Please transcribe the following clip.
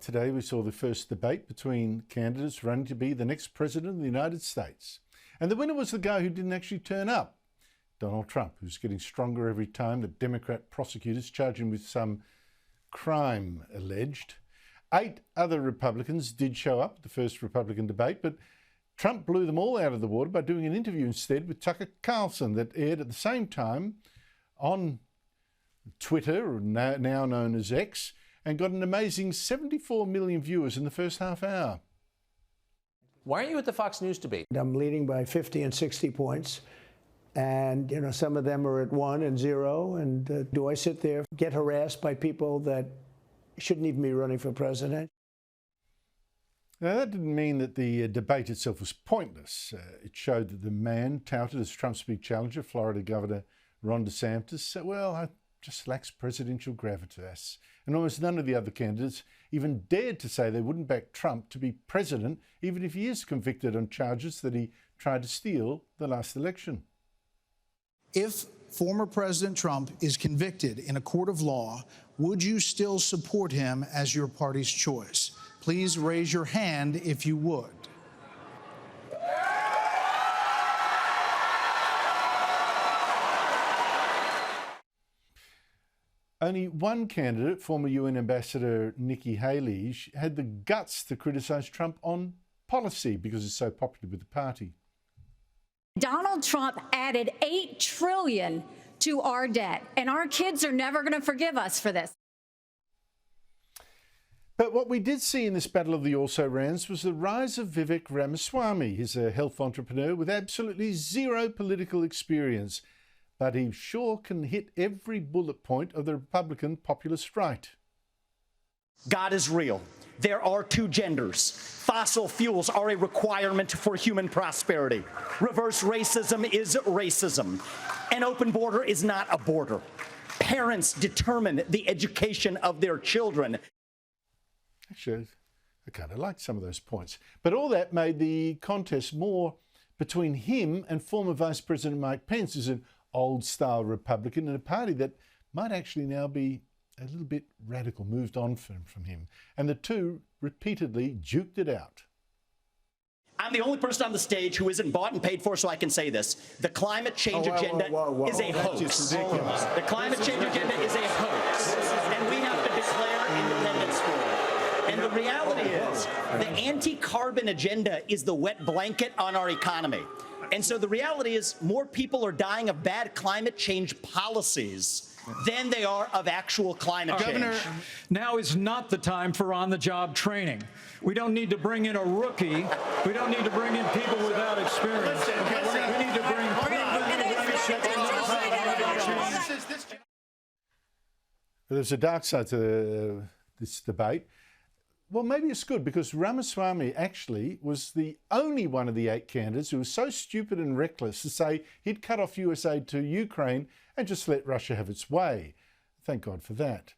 Today we saw the first debate between candidates running to be the next president of the United States. And the winner was the guy who didn't actually turn up, Donald Trump, who's getting stronger every time that Democrat prosecutors charge him with some crime alleged. 8 other Republicans did show up at the first Republican debate, but Trump blew them all out of the water by doing an interview instead with Tucker Carlson that aired at the same time on Twitter, now known as X, and got an amazing 74 million viewers in the first half hour. Why aren't you at the Fox News debate? I'm leading by 50 and 60 points. And, you know, some of them are at 1 and 0. And do I sit there, get harassed by people that shouldn't even be running for president? Now, that didn't mean that the debate itself was pointless. It showed that the man touted as Trump's big challenger, Florida Governor Ron DeSantis, said, well, just lacks presidential gravitas. And almost none of the other candidates even dared to say they wouldn't back Trump to be president, even if he is convicted on charges that he tried to steal the last election. If former President Trump is convicted in a court of law, would you still support him as your party's choice? Please raise your hand if you would. Only one candidate, former UN Ambassador Nikki Haley, had the guts to criticise Trump on policy because it's so popular with the party. Donald Trump added $8 trillion to our debt, and our kids are never going to forgive us for this. But what we did see in this battle of the also-rans was the rise of Vivek Ramaswamy. He's a health entrepreneur with absolutely zero political experience, but he sure can hit every bullet point of the Republican populist right. God is real. There are 2 genders. Fossil fuels are a requirement for human prosperity. Reverse racism is racism. An open border is not a border. Parents determine the education of their children. Actually, I kind of liked some of those points. But all that made the contest more between him and former Vice President Mike Pence, who's an old-style Republican in a party that might actually now be a little bit radical, moved on from him. And the two repeatedly duked it out. I'm the only person on the stage who isn't bought and paid for, so I can say this. The climate change agenda is a hoax. The climate change agenda is a hoax. And we have to declare independence for it. And the reality is, the anti-carbon agenda is the wet blanket on our economy. And so the reality is more people are dying of bad climate change policies than they are of actual climate change. Governor, now is not the time for on-the-job training. We don't need to bring in a rookie. We don't need to bring in people without experience. We need to bring There's a dark side to this debate. Well, maybe it's good because Ramaswamy actually was the only one of the 8 candidates who was so stupid and reckless to say he'd cut off US aid to Ukraine and just let Russia have its way. Thank God for that.